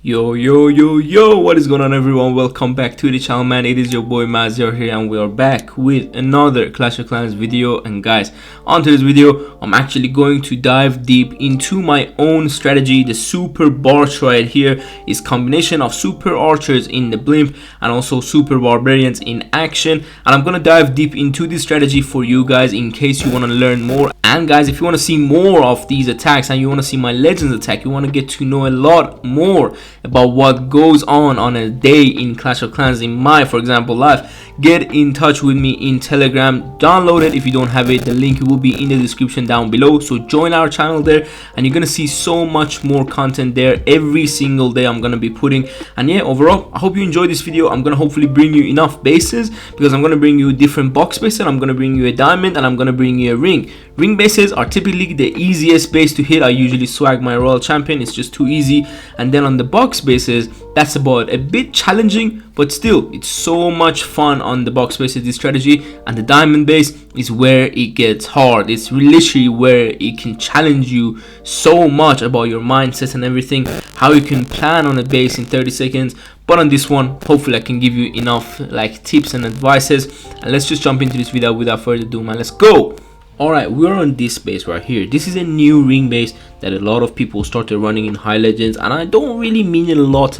Yo, what is going on, everyone? Welcome back to the channel, man. It is your boy Mazir here, and we are back with another Clash of Clans video. And guys, on today's video, I'm actually going to dive deep into my own strategy. The super Barch right here is combination of super archers in the blimp and also super barbarians in action, and I'm gonna dive deep into this strategy for you guys in case you want to learn more. And guys, if you want to see more of these attacks and you want to see my legends attack, you want to get to know a lot more about what goes on a day in Clash of Clans in my, for example, life, get in touch with me in Telegram. Download it if you don't have it. The link will be in the description down below. So join our channel there, and you're gonna see so much more content there every single day I'm gonna be putting. And yeah, overall, I hope you enjoyed this video. I'm gonna hopefully bring you enough bases, because I'm gonna bring you different box bases. I'm gonna bring you a diamond, and I'm gonna bring you a ring. Ring bases are typically the easiest base to hit. I usually swag my royal champion, it's just too easy. And then on the box bases, that's about a bit challenging, but still it's so much fun on the box bases, this strategy. And the diamond base is where it gets hard. It's literally where it can challenge you so much about your mindset and everything, how you can plan on a base in 30 seconds. But on this one, hopefully I can give you enough like tips and advices. And let's just jump into this video without further ado, man. Let's go. Alright, we're on this base right here. This is a new ring base that a lot of people started running in high legends, and I don't really mean a lot,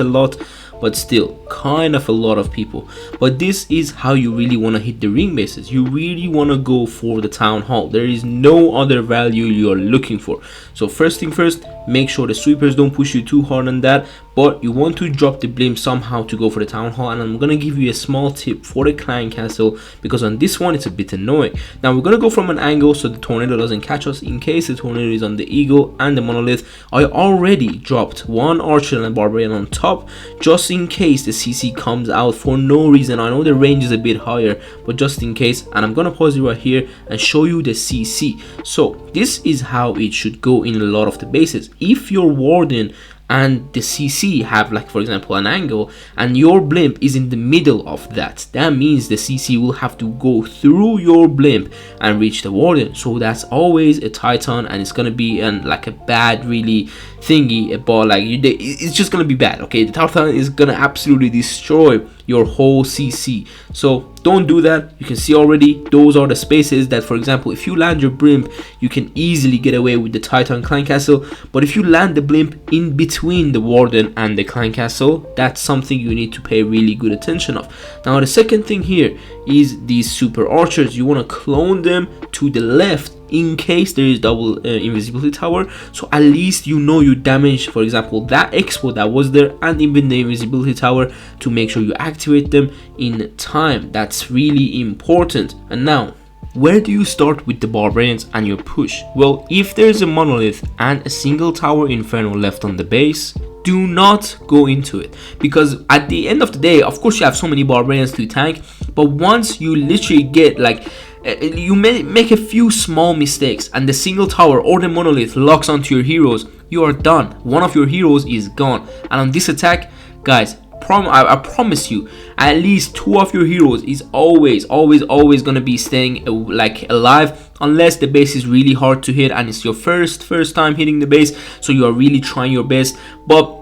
but still kind of a lot of people. But this is how you really want to hit the ring bases. You really want to go for the town hall. There is no other value you're looking for. So first thing first, make sure the sweepers don't push you too hard on that, but you want to drop the blimp somehow to go for the town hall. And I'm gonna give you a small tip for the clan castle, because on this one it's a bit annoying. Now we're gonna go from an angle so the tornado doesn't catch us. In case the tornado is on the eagle and the monolith, I already dropped one archer and a barbarian on top, just in case the CC comes out for no reason. I know the range is a bit higher, but just in case. And I'm gonna pause it right here and show you the CC. So this is how it should go in a lot of the bases. If your warden and the CC have, like for example, an angle, and your blimp is in the middle of that, that means the CC will have to go through your blimp and reach the warden. So that's always a titan, and it's gonna be like a bad really thingy about like it's just gonna be bad. Okay, the titan is gonna absolutely destroy your whole CC. So don't do that. You can see already those are the spaces that, for example, if you land your blimp, you can easily get away with the titan clan castle. But if you land the blimp in between the warden and the clan castle, that's something you need to pay really good attention of. Now the second thing here is these super archers. You want to clone them to the left in case there is double invisibility tower, so at least you know you damage, for example, that expo that was there and even the invisibility tower, to make sure you activate them in time. That's really important. And now, where do you start with the barbarians and your push? Well, if there's a monolith and a single tower inferno left on the base, do not go into it, because at the end of the day, of course you have so many barbarians to tank, but once you literally get like you may make a few small mistakes and the single tower or the monolith locks onto your heroes, you are done. One of your heroes is gone. And on this attack, guys, I promise you, at least two of your heroes is always gonna be staying like alive, unless the base is really hard to hit and it's your first time hitting the base, so you are really trying your best. But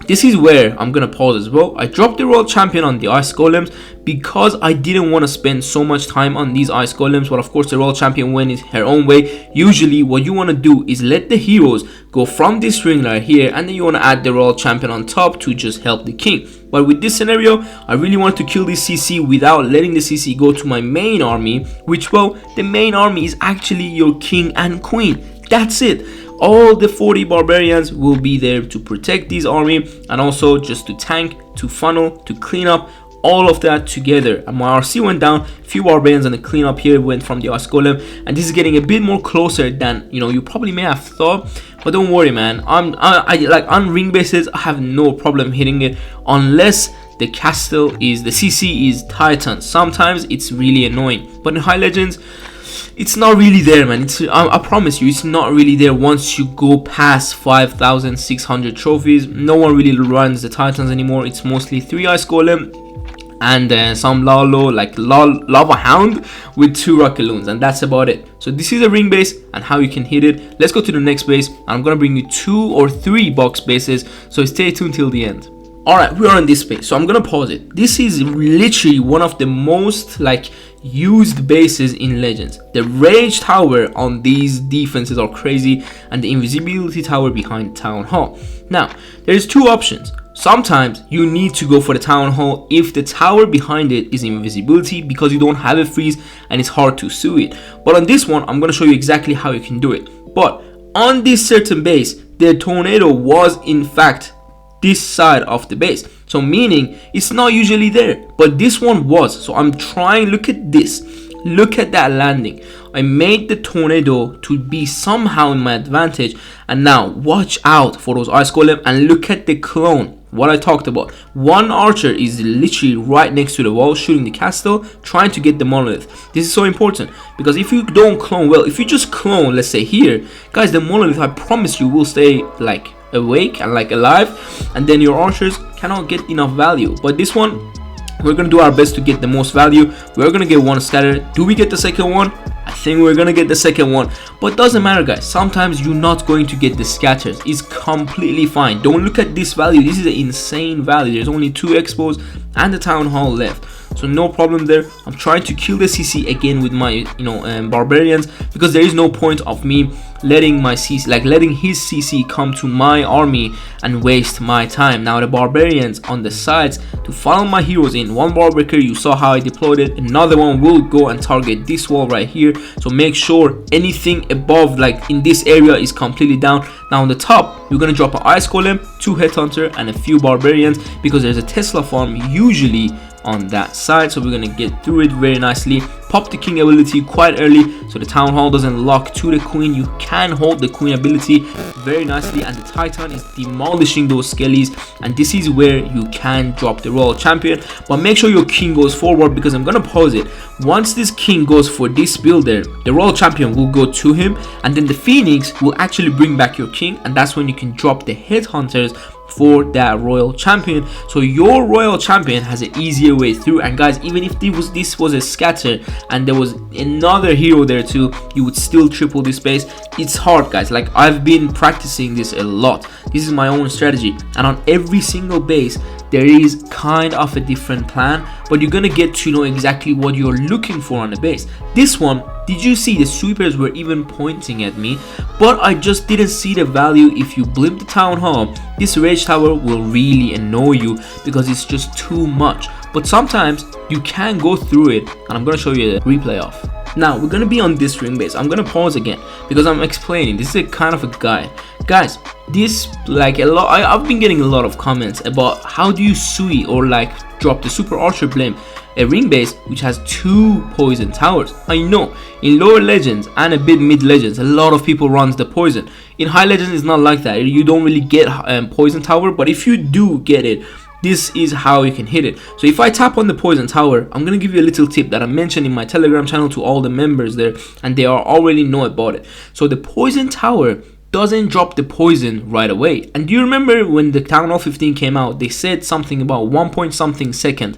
this is where I'm gonna pause as well. I dropped the royal champion on the ice golems because I didn't want to spend so much time on these ice golems. But of course the royal champion went her own way. Usually what you want to do is let the heroes go from this ring right here, and then you want to add the royal champion on top to just help the king. But with this scenario, I really wanted to kill this CC without letting the CC go to my main army, which, well, the main army is actually your king and queen. That's it. All the 40 barbarians will be there to protect this army, and also just to tank, to funnel, to clean up, all of that together. And my RC went down, few barbarians, and the cleanup here went from the ice golem, and this is getting a bit more closer than you probably may have thought. But don't worry, man, I like on ring bases I have no problem hitting it, unless the castle is, the CC is titan. Sometimes it's really annoying, but in high legends it's not really there, man. I promise you, it's not really there. Once you go past 5,600 trophies, no one really runs the titans anymore. It's mostly 3 ice golem and some lava hound with 2 rocket loons, and that's about it. So this is a ring base and how you can hit it. Let's go to the next base. I'm gonna bring you 2 or 3 box bases, so stay tuned till the end. Alright, we are on this base, so I'm gonna pause it. This is literally one of the most used bases in Legends. The rage tower on these defenses are crazy, and the invisibility tower behind Town Hall. Now there's 2 options. Sometimes you need to go for the Town Hall if the tower behind it is invisibility, because you don't have a freeze and it's hard to sue it. But on this one, I'm going to show you exactly how you can do it. But on this certain base, the tornado was in fact this side of the base, so meaning it's not usually there, but this one was. So I'm trying, look at this, look at that landing. I made the tornado to be somehow in my advantage, and now watch out for those ice golem and look at the clone. What I talked about, one archer is literally right next to the wall shooting the castle, trying to get the monolith. This is so important, because if you don't clone well, if you just clone, let's say here, guys, the monolith, I promise you, will stay awake and alive, and then your archers cannot get enough value. But this one, we're gonna do our best to get the most value. We're gonna get 1 scatter. Do we get the second one? I think we're gonna get the second one, but doesn't matter, guys. Sometimes you're not going to get the scatters. It's completely fine. Don't look at this value. This is an insane value. There's only 2 expos and the Town Hall left, so no problem there. I'm trying to kill the CC again with my Barbarians, because there is no point of me letting my CC, letting his CC come to my army and waste my time. Now the Barbarians on the sides to follow my heroes in. 1 bar breaker, you saw how I deployed it. Another one will go and target this wall right here, so make sure anything above in this area is completely down. Now on the top, you're gonna drop an ice golem, 2 headhunter, and a few Barbarians, because there's a Tesla farm usually on that side. So we're gonna get through it very nicely. Pop the king ability quite early, so the Town Hall doesn't lock to the queen. You can hold the queen ability very nicely, and the Titan is demolishing those skellies, and this is where you can drop the royal champion. But make sure your king goes forward, because I'm gonna pause it. Once this king goes for this builder, the royal champion will go to him, and then the phoenix will actually bring back your king, and that's when you can drop the headhunters for that royal champion. So your royal champion has an easier way through. And guys, even if this was a scatter and there was another hero there too, you would still triple this base. It's hard, guys. I've been practicing this a lot. This is my own strategy, and on every single base there is kind of a different plan, but you're gonna get to know exactly what you're looking for on the base. This one, did you see the sweepers were even pointing at me? But I just didn't see the value. If you blimp the Town Hall, this rage tower will really annoy you, because it's just too much. But sometimes you can go through it, and I'm gonna show you a replay of. Now we're gonna be on this ring base. I'm gonna pause again because I'm explaining. This is a kind of a guide, guys. This I've been getting a lot of comments about how do you sui or drop the super archer blame a ring base which has 2 poison towers. I know in lower legends and a bit mid legends, a lot of people runs the poison. In high legends, it's not like that. You don't really get poison tower, but if you do get it, this is how you can hit it. So if I tap on the poison tower, I'm gonna give you a little tip that I mentioned in my Telegram channel to all the members there, and they already know about it. So the poison tower doesn't drop the poison right away. And do you remember when the Town Hall 15 came out, they said something about 1 point something second?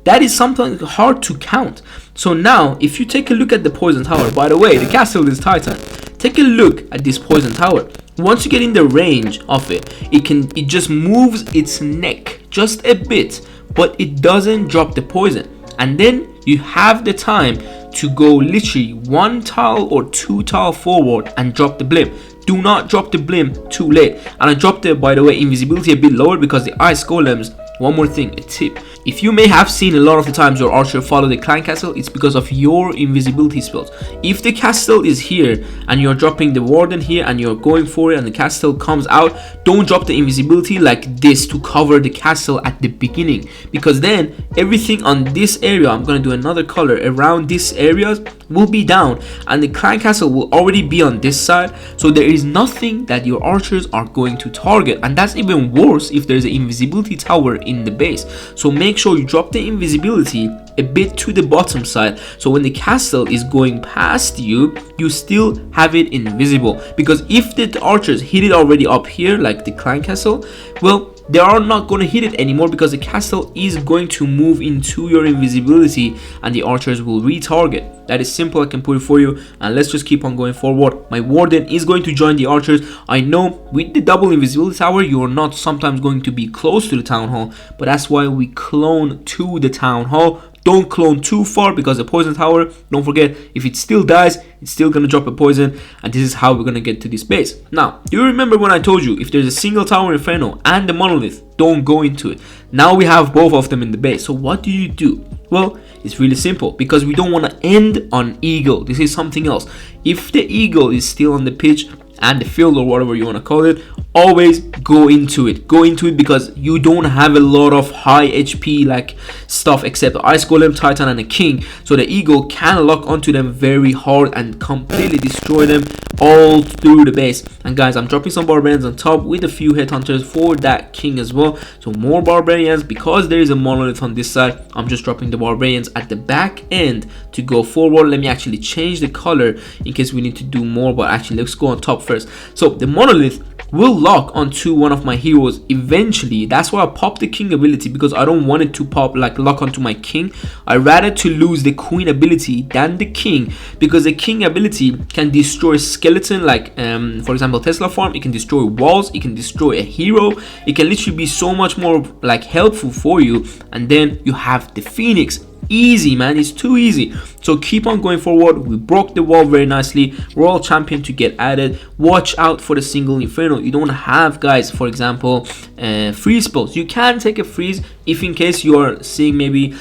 That is something hard to count. So now if you take a look at the poison tower, by the way, the castle is Titan. Take a look at this poison tower. Once you get in the range of it, it just moves its neck just a bit, but it doesn't drop the poison. And then you have the time to go literally 1 tile or 2 tile forward and drop the blimp. Do not drop the blimp too late. And I dropped the, by the way, invisibility a bit lower because the ice golems. One more thing, a tip. If you may have seen a lot of the times your archer follow the clan castle, it's because of your invisibility spells. If the castle is here and you're dropping the warden here and you're going for it and the castle comes out, don't drop the invisibility like this to cover the castle at the beginning, because then everything on this area, I'm going to do another color around this area, will be down and the clan castle will already be on this side. So there is nothing that your archers are going to target, and that's even worse if there's an invisibility tower in the base. So make sure you drop the invisibility a bit to the bottom side, so when the castle is going past you, you still have it invisible. Because if the archers hit it already up here like the clan castle, well, they are not going to hit it anymore because the castle is going to move into your invisibility and the archers will retarget. That is simple. I can put it for you, and let's just keep on going forward. My warden is going to join the archers. I know with the double invisibility tower you are not sometimes going to be close to the town hall, but that's why we clone to the town hall. Don't clone too far because the poison tower, don't forget, if it still dies, it's still gonna drop a poison, and this is how we're gonna get to this base. Now, do you remember when I told you if there's a single tower inferno and the monolith, don't go into it? Now we have both of them in the base. So what do? Well, it's really simple because we don't want to end on eagle. This is something else. If the eagle is still on the pitch and the field or whatever you want to call it, always go into it because you don't have a lot of high HP like stuff except ice golem, titan, and a king, so the eagle can lock onto them very hard and completely destroy them all through the base. And guys, I'm dropping some barbarians on top with a few headhunters for that king as well, so more barbarians. Because there is a monolith on this side, I'm just dropping the barbarians at the back end to go forward. Let me actually change the color in case we need to do more, but actually let's go on top first. So the monolith will lock onto one of my heroes eventually. That's why I popped the king ability, because I don't want it to pop like lock onto my king. I rather to lose the queen ability than the king, because the king ability can destroy skeleton, like for example Tesla farm. It can destroy walls, it can destroy a hero, it can literally be so much more like helpful for you. And then you have the phoenix. Easy, man, it's too easy. So keep on going forward. We broke the wall very nicely. Royal champion to get added. Watch out for the single inferno. You don't have, guys, for example, freeze spells. You can take a freeze if in case you are seeing maybe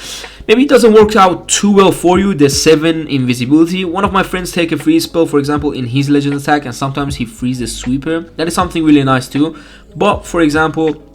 it doesn't work out too well for you, the 7 invisibility. One of my friends take a freeze spell, for example, in his legend attack, and sometimes he freezes sweeper. That is something really nice too. But for example,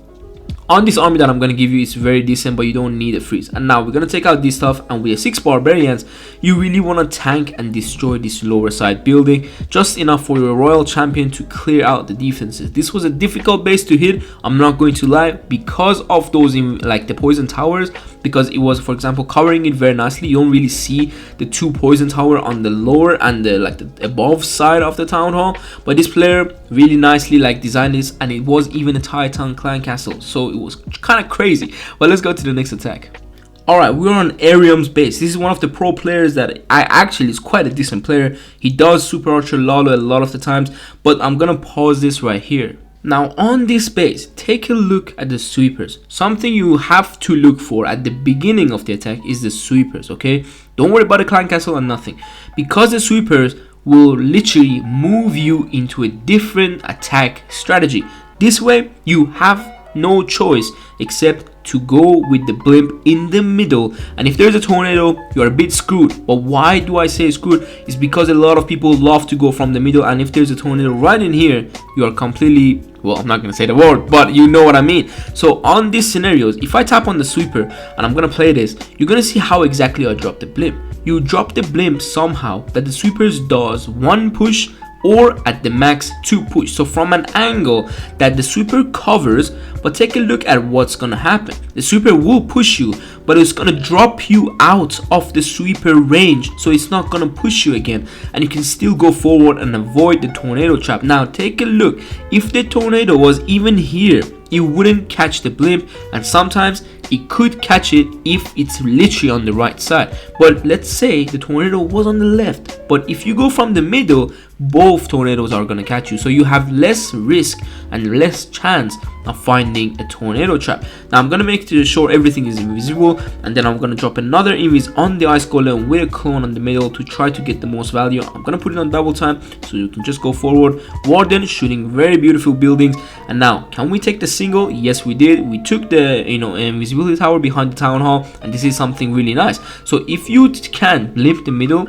on this army that I'm going to give you, it's very decent, but you don't need a freeze. And now we're going to take out this stuff, and with 6 barbarians, you really want to tank and destroy this lower side building, just enough for your royal champion to clear out the defenses. This was a difficult base to hit, I'm not going to lie, because of those like the poison towers, because it was, for example, covering it very nicely. You don't really see the 2 poison tower on the lower and the like the above side of the town hall, but this player really nicely like designed this, and it was even a titan clan castle, so it was kind of crazy. But let's go to the next attack. Alright, we're on Arium's base. This is one of the pro players that I actually is quite a decent player. He does super archer lalo a lot of the times, but I'm gonna pause this right here. Now on this base, take a look at the sweepers. Something you have to look for at the beginning of the attack is the sweepers, okay? Don't worry about the clan castle and nothing, because the sweepers will literally move you into a different attack strategy. This way you have no choice except to go with the blimp in the middle, and if there's a tornado, you're a bit screwed. But why do I say screwed? Is because a lot of people love to go from the middle, and if there's a tornado right in here, you are completely, well, I'm not gonna say the word, but you know what I mean. So on these scenarios, if I tap on the sweeper and I'm gonna play this, you're gonna see how exactly I drop the blimp. You drop the blimp somehow that the sweepers does 1 push or at the max 2 push, so from an angle that the sweeper covers. But take a look at what's gonna happen. The sweeper will push you, but it's gonna drop you out of the sweeper range, so it's not gonna push you again, and you can still go forward and avoid the tornado trap. Now take a look, if the tornado was even here, it wouldn't catch the blimp, and sometimes it could catch it if it's literally on the right side. But let's say the tornado was on the left, but if you go from the middle, both tornadoes are gonna catch you, so you have less risk and less chance of finding a tornado trap. Now I'm gonna make sure everything is invisible, and then I'm gonna drop another invis on the ice golem with a clone on the middle to try to get the most value. I'm gonna put it on double time so you can just go forward. Warden shooting very beautiful buildings. And now can we take the single? Yes, we did. We took the invisibility tower behind the town hall, and this is something really nice. So if you can limp the middle,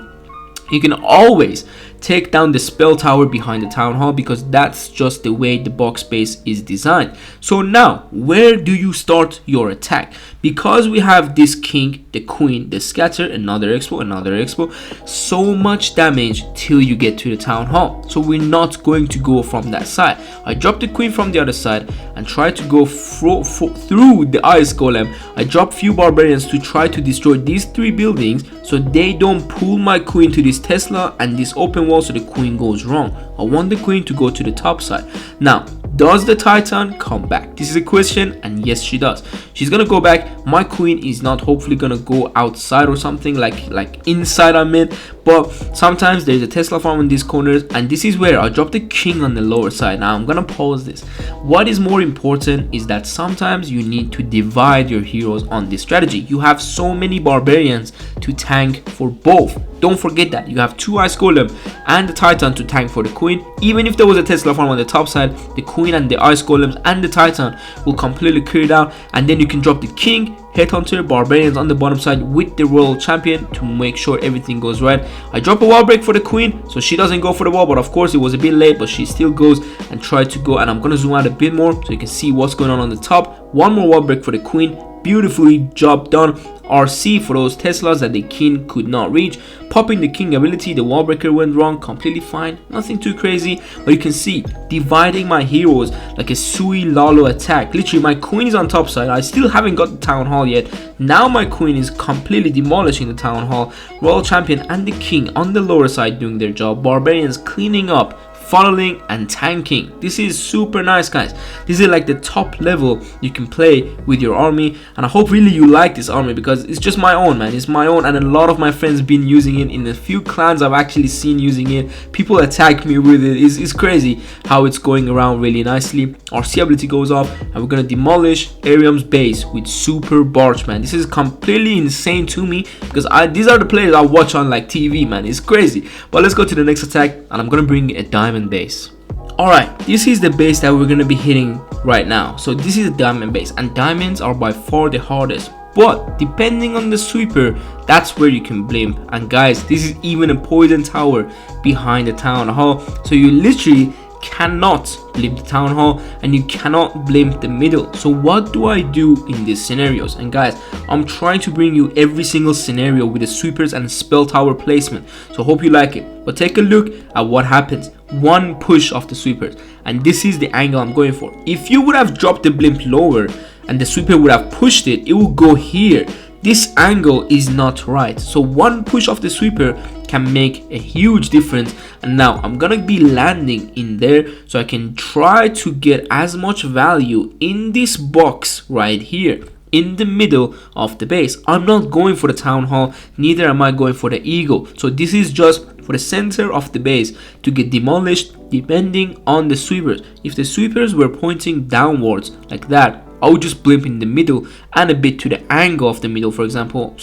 you can always take down the spell tower behind the town hall, because that's just the way the box base is designed. So now where do you start your attack? Because we have this king, the queen, the scatter, another expo, so much damage till you get to the town hall. So we're not going to go from that side. I dropped the queen from the other side and try to go through the ice golem. I dropped few barbarians to try to destroy these 3 buildings so they don't pull my queen to this Tesla and this open wall, so the queen goes wrong. I want the queen to go to the top side. Now Does the Titan come back? This is a question, and yes, she does. She's gonna go back. My queen is not hopefully gonna go outside or something, like inside I mean, but sometimes there's a Tesla farm in these corners, and this is where I drop the king on the lower side. Now I'm gonna pause this. What is more important is that sometimes you need to divide your heroes on this strategy. You have so many barbarians to tank for both. Don't forget that you have 2 ice golem and the Titan to tank for the queen. Even if there was a Tesla farm on the top side, the queen and the ice golems and the Titan will completely clear it out, and then you can drop the king, headhunter, barbarians on the bottom side with the royal champion to make sure everything goes right. I drop a wall break for the queen so she doesn't go for the wall, but of course it was a bit late, but she still goes and tries to go, and I'm gonna zoom out a bit more so you can see what's going on the top. One more wall break for the queen. Beautifully job done. RC for those Teslas that the king could not reach. Popping the king ability, the wall breaker went wrong, completely fine, nothing too crazy, but you can see dividing my heroes like a Sui Lalo attack. Literally my queen is on top side. I still haven't got the town hall yet. Now my queen is completely demolishing the town hall. Royal champion and the king on the lower side doing their job. Barbarians cleaning up, funneling and tanking. This is super nice, guys. This is like the top level you can play with your army, and I hope really you like this army because it's just my own, man. It's my own, and a lot of my friends been using it. In the few clans I've actually seen using it, people attack me with it. It's crazy how it's going around really nicely. RC ability goes off, and we're gonna demolish Arium's base with super Barch, man. This is completely insane to me because these are the players I watch on like TV, man. It's crazy. But let's go to the next attack, and I'm gonna bring a diamond base. Alright, this is the base that we're gonna be hitting right now. So this is a diamond base, and diamonds are by far the hardest, but depending on the sweeper, that's where you can blimp. And guys, this is even a poison tower behind the town hall, so you literally cannot blimp the town hall and you cannot blimp the middle. So what do I do in these scenarios? And guys, I'm trying to bring you every single scenario with the sweepers and spell tower placement, so hope you like it. But take a look at what happens. One push of the sweepers, and this is the angle I'm going for. If you would have dropped the blimp lower and the sweeper would have pushed it, it will go here. This angle is not right, so one push of the sweeper can make a huge difference. And now I'm gonna be landing in there so I can try to get as much value in this box right here in the middle of the base. I'm not going for the town hall, neither am I going for the eagle. So this is just for the center of the base to get demolished depending on the sweepers. If the sweepers were pointing downwards like that, I would just blimp in the middle and a bit to the angle of the middle, for example,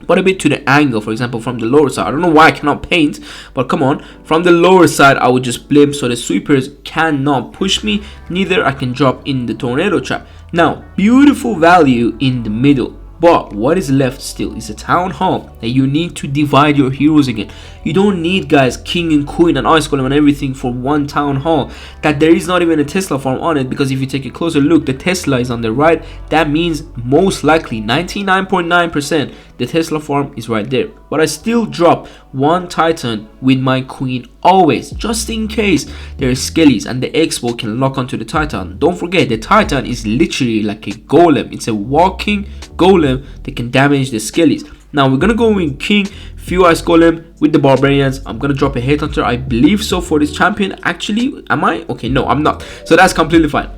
but a bit to the angle, for example, from the lower side. I don't know why I cannot paint, but come on, from the lower side I would just blimp so the sweepers cannot push me, neither I can drop in the tornado trap. Now, beautiful value in the middle, but what is left still is a town hall that you need to divide your heroes again. You don't need, guys, king and queen and ice golem and everything for one town hall that there is not even a Tesla farm on it, because if you take a closer look, the Tesla is on the right. That means most likely 99.9% the Tesla farm is right there. But I still drop one Titan with my queen always, just in case there is skellies and the expo can lock onto the Titan. Don't forget, the Titan is literally like a golem. It's a walking golem that can damage the skellies. Now we're gonna go in king, few ice golem with the barbarians. I'm gonna drop a headhunter, I believe so, for this champion. Actually, am I? Okay, no, I'm not. So that's completely fine.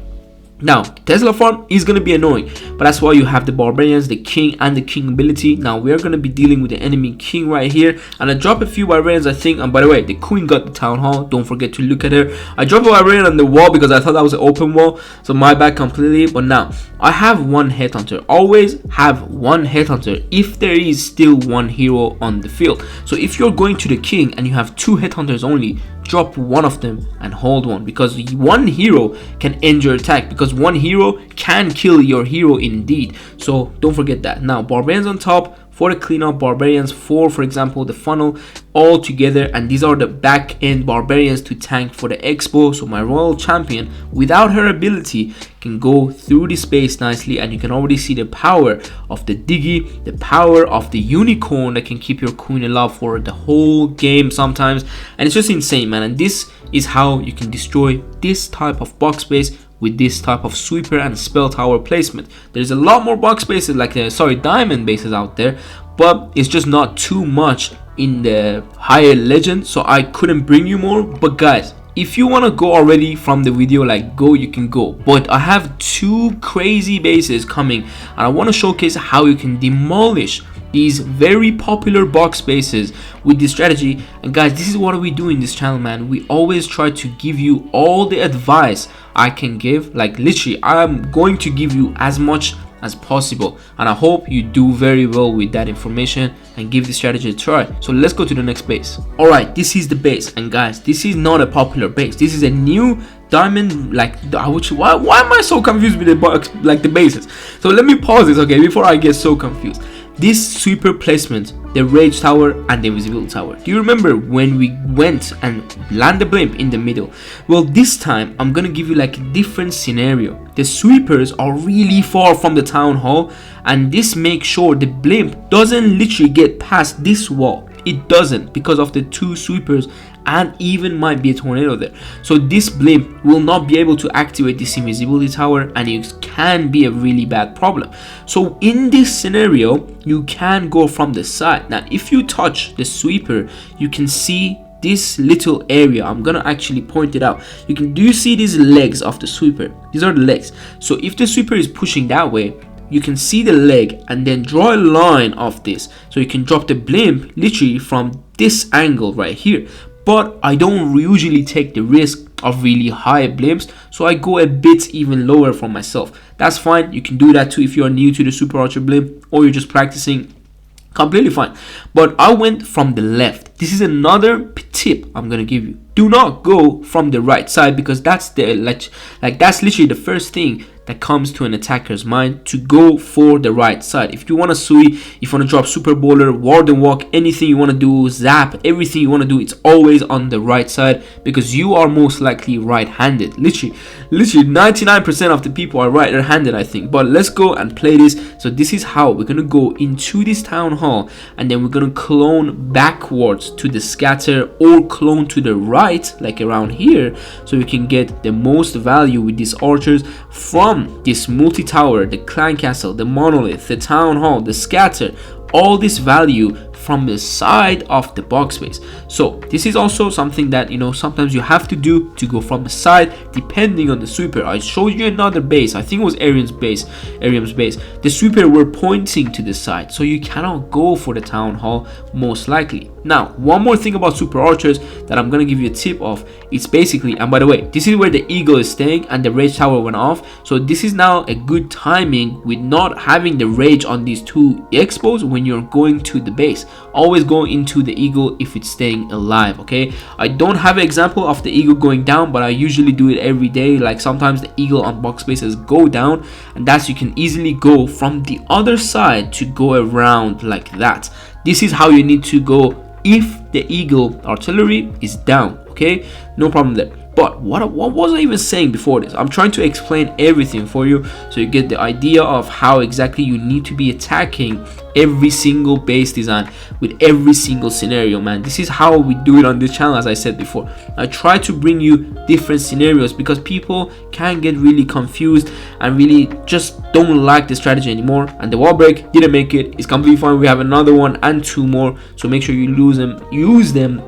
Now, Tesla farm is going to be annoying, but that's why you have the barbarians, the king, and the king ability. Now, we're going to be dealing with the enemy king right here, and I drop a few barbarians, I think. And by the way, the queen got the town hall. Don't forget to look at her. I dropped a barbarian on the wall because I thought that was an open wall, so my bad completely. But now, I have one headhunter. Always have one headhunter if there is still one hero on the field. So if you're going to the king and you have two headhunters only, drop one of them and hold one, because one hero can end your attack, because one hero can kill your hero indeed. So don't forget that. Now, barbarians on top for the cleanup, barbarians for example the funnel all together, and these are the back end barbarians to tank for the expo. So my royal champion without her ability can go through the space nicely, and you can already see the power of the diggy, the power of the unicorn that can keep your queen alive for the whole game sometimes, and it's just insane, man. And this is how you can destroy this type of box base with this type of sweeper and spell tower placement. There's a lot more box bases like diamond bases out there, but it's just not too much in the higher legend, so I couldn't bring you more. But guys, if you want to go already from the video, like go, you can go, but I have 2 crazy bases coming and I want to showcase how you can demolish these very popular box bases with this strategy. And guys, this is what we do in this channel, man. We always try to give you all the advice I can give. Like literally, I'm going to give you as much as possible, and I hope you do very well with that information and give this strategy a try. So let's go to the next base. All right, this is the base, and guys, this is not a popular base. This is a new diamond, like why am I so confused with the box, like the bases? So let me pause this, okay, before I get so confused. This sweeper placement, the rage tower and the invisibility tower, do you remember when we went and land the blimp in the middle? Well, this time I'm gonna give you like a different scenario. The sweepers are really far from the town hall, and this makes sure the blimp doesn't literally get past this wall. It doesn't, because of the 2 sweepers, and even might be a tornado there. So this blimp will not be able to activate this invisibility tower, and it can be a really bad problem. So in this scenario, you can go from the side. Now if you touch the sweeper, you can see this little area. I'm gonna actually point it out. Do you see these legs of the sweeper? These are the legs. So if the sweeper is pushing that way, you can see the leg and then draw a line of this, so you can drop the blimp literally from this angle right here. But I don't usually take the risk of really high blimps, so I go a bit even lower for myself. That's fine. You can do that too if you are new to the super archer blimp or you're just practicing. Completely fine. But I went from the left. This is another tip I'm gonna give you. Do not go from the right side, because that's the like that's literally the first thing that comes to an attacker's mind, to go for the right side. If you want to sui, if you want to drop super bowler, warden walk, anything you want to do, zap, everything you want to do, it's always on the right side, because you are most likely right-handed. Literally 99% of the people are right-handed, I think. But let's go and play this. So this is how we're gonna go into this town hall, and then we're gonna clone backwards to the scatter, or clone to the right, like around here, so we can get the most value with these archers from this multi-tower, the clan castle, the monolith, the town hall, the scatter, all this value from the side of the box space. So this is also something that, you know, sometimes you have to do, to go from the side depending on the sweeper. I showed you another base, I think it was Arian's base. The sweeper were pointing to the side, so you cannot go for the town hall most likely. Now, one more thing about super archers that I'm gonna give you a tip of, it's basically, and by the way, this is where the eagle is staying and the rage tower went off, so this is now a good timing with not having the rage on these 2 expos when you're going to the base. Always go into the eagle if it's staying alive, okay? I don't have an example of the eagle going down, but I usually do it every day. Like sometimes the eagle on box spaces go down, and that's, you can easily go from the other side to go around like that. This is how you need to go if the eagle artillery is down, okay? No problem there. But what was I even saying before this? I'm trying to explain everything for you, so you get the idea of how exactly you need to be attacking every single base design with every single scenario, man. This is how we do it on this channel. As I said before, I try to bring you different scenarios, because people can get really confused and really just don't like the strategy anymore. And the wall break didn't make it. It's completely fine. We have another one and 2 more, so make sure you use them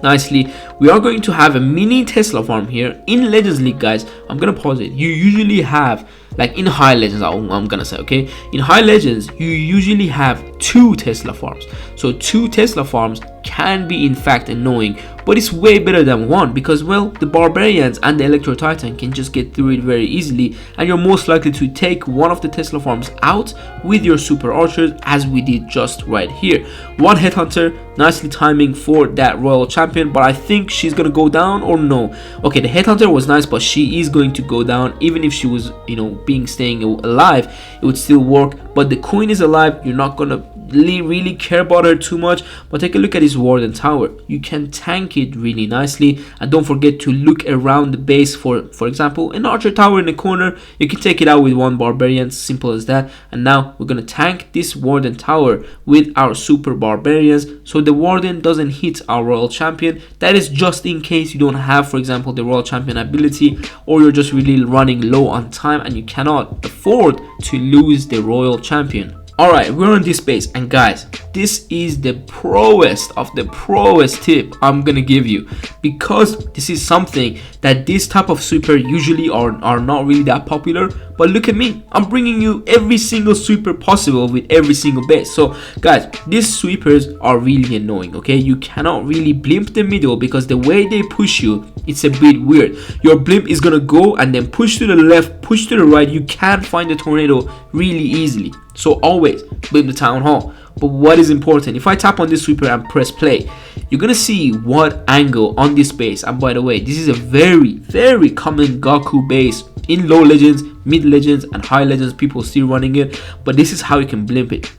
nicely. We are going to have a mini Tesla farm here in Legends League, guys. I'm gonna pause it. You usually have, like in high legends, I'm gonna say, okay, in high legends you usually have 2 Tesla farms. So 2 Tesla farms can be in fact annoying, but it's way better than 1, because, well, the Barbarians and the Electro Titan can just get through it very easily, and you're most likely to take one of the Tesla farms out with your super archers, as we did just right here. 1 headhunter, nicely timing for that royal champion, but I think she's gonna go down, or no. Okay, the headhunter was nice, but she is going to go down. Even if she was, you know, staying alive, it would still work. But the queen is alive, you're not gonna really care about her too much. But take a look at his warden tower. You can tank it really nicely, and don't forget to look around the base for example, an archer tower in the corner. You can take it out with 1 barbarian, simple as that. And now we're gonna tank this warden tower with our super barbarians, so the warden doesn't hit our royal champion. That is just in case you don't have, for example, the royal champion ability, or you're just really running low on time and you cannot afford to lose the royal champion. Alright, we're on this base, and guys, this is the proest of the proest tip I'm gonna give you, because this is something that this type of sweeper usually are not really that popular. But look at me, I'm bringing you every single sweeper possible with every single base. So guys, these sweepers are really annoying, okay? You cannot really blimp the middle because the way they push you, it's a bit weird. Your blimp is gonna go and then push to the left, push to the right. You can't find the tornado really easily. So always blimp the town hall. But what is important, if I tap on this sweeper and press play, you're gonna see what angle on this base. And by the way, this is a very common Gaku base in low legends, mid legends, and high legends. People still running it, but this is how you can blimp it.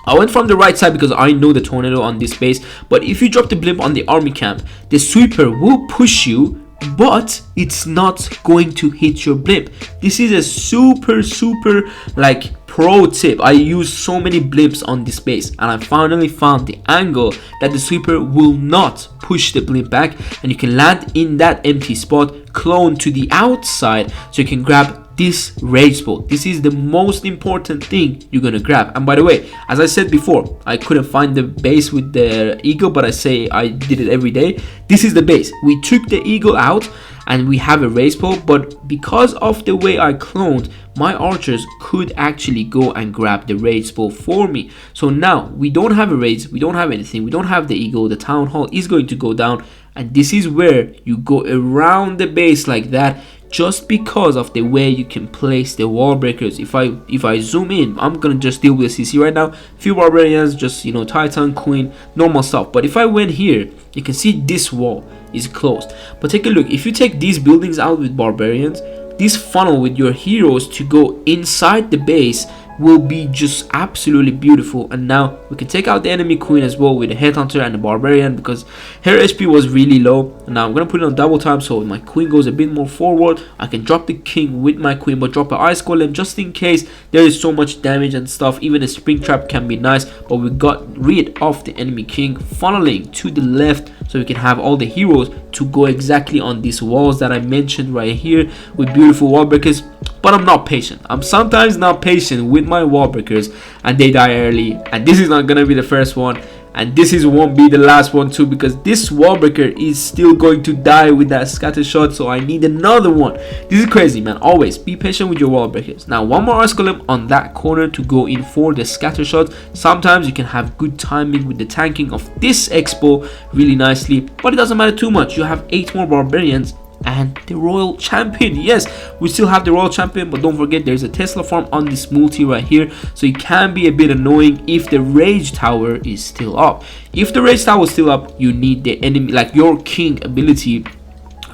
I went from the right side because I know the tornado on this base, but if you drop the blimp on the army camp, the sweeper will push you, but it's not going to hit your blimp. This is a super like pro tip. I use so many blimps on this base, and I finally found the angle that the sweeper will not push the blimp back, and you can land in that empty spot, clone to the outside, so you can grab this rage bolt. This is the most important thing you're gonna grab. And by the way, as I said before, I couldn't find the base with the eagle, but I say I did it every day. This is the base. We took the eagle out and we have a rage bolt, but because of the way I cloned, my archers could actually go and grab the rage bolt for me. So now we don't have a rage, we don't have anything, we don't have the eagle. The town hall is going to go down, and this is where you go around the base like that, just because of the way you can place the wall breakers. If I zoom in, I'm gonna just deal with CC right now. Few barbarians, just, you know, Titan, Queen, normal stuff. But if I went here, you can see this wall is closed. But take a look, if you take these buildings out with barbarians, this funnel with your heroes to go inside the base will be just absolutely beautiful. And now we can take out the enemy queen as well with the headhunter and the barbarian, because her HP was really low. And now I'm gonna put it on double time, so my queen goes a bit more forward. I can drop the king with my queen, but drop an ice golem just in case there is so much damage and stuff. Even a spring trap can be nice, but we got rid of the enemy king, funneling to the left so we can have all the heroes to go exactly on these walls that I mentioned right here with beautiful wall breakers. But I'm not patient. I'm sometimes not patient with my wall breakers, and they die early. And this is not gonna be the first one, and this won't be the last one too, because this wall breaker is still going to die with that scatter shot. So I need another one. This is crazy, man. Always be patient with your wall breakers. Now one more ice golem on that corner to go in for the scatter shot. Sometimes you can have good timing with the tanking of this expo really nicely, but it doesn't matter too much. You have 8 more barbarians and the royal champion. Yes, we still have the royal champion, but don't forget there's a Tesla farm on this multi right here, so it can be a bit annoying if the rage tower is still up. If the rage tower is still up, you need the enemy, like your king ability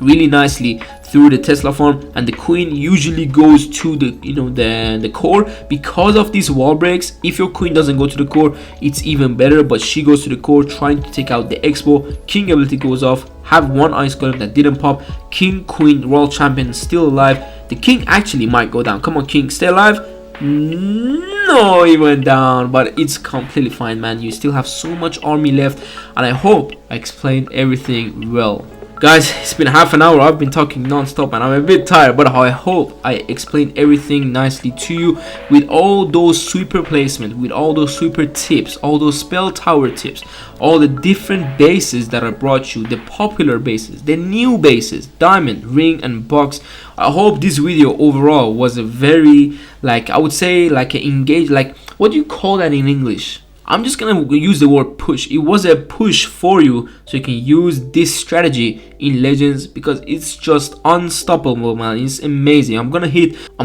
really nicely through the Tesla farm, and the queen usually goes to the, you know, the core. Because of these wall breaks, if your queen doesn't go to the core, it's even better, but she goes to the core trying to take out the expo. King ability goes off, have one ice golem that didn't pop. King, queen, royal champion still alive. The king actually might go down. Come on, king, stay alive. No, he went down, but it's completely fine, man. You still have so much army left, and I hope I explained everything well. Guys, it's been half an hour. I've been talking non-stop and I'm a bit tired, but I hope I explained everything nicely to you with all those sweeper placement, with all those sweeper tips, all those spell tower tips, all the different bases that I brought you, the popular bases, the new bases, diamond, ring, and box. I hope this video overall was a very, like, I would say like an engage, like, what do you call that in English? I'm just gonna use the word push. It was a push for you, so you can use this strategy in legends, because it's just unstoppable, man. It's amazing. I'm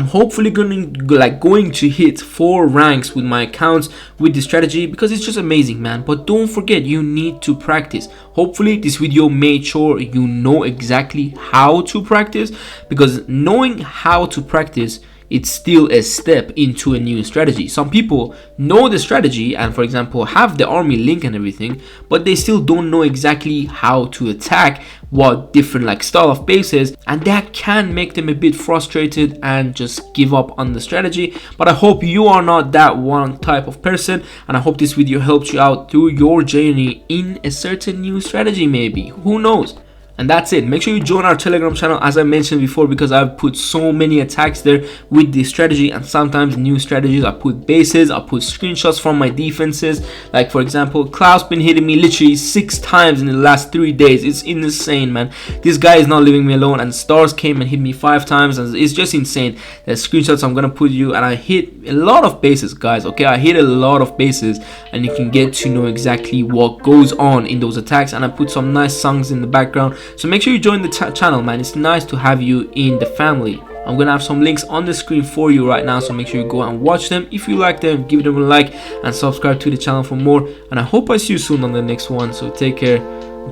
hopefully going to hit 4 ranks with my accounts with this strategy, because it's just amazing, man. But don't forget, you need to practice. Hopefully this video made sure you know exactly how to practice, because knowing how to practice, it's still a step into a new strategy. Some people know the strategy and, for example, have the army link and everything, but they still don't know exactly how to attack, what different like style of bases, and that can make them a bit frustrated and just give up on the strategy. But I hope you are not that one type of person, and I hope this video helped you out through your journey in a certain new strategy, maybe, who knows. And that's it. Make sure you join our Telegram channel, as I mentioned before, because I've put so many attacks there with this strategy, and sometimes new strategies. I put bases, I put screenshots from my defenses. Like for example, Klaus been hitting me literally 6 times in the last 3 days. It's insane, man. This guy is not leaving me alone, and Stars came and hit me 5 times, and it's just insane. There's screenshots I'm gonna put you, and I hit a lot of bases, guys. Okay, I hit a lot of bases, and you can get to know exactly what goes on in those attacks. And I put some nice songs in the background, so make sure you join the channel, man. It's nice to have you in the family. I'm gonna have some links on the screen for you right now, so make sure you go and watch them. If you like them, give them a like and subscribe to the channel for more, and I hope I see you soon on the next one. So take care,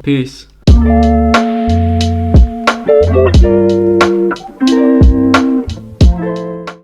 peace.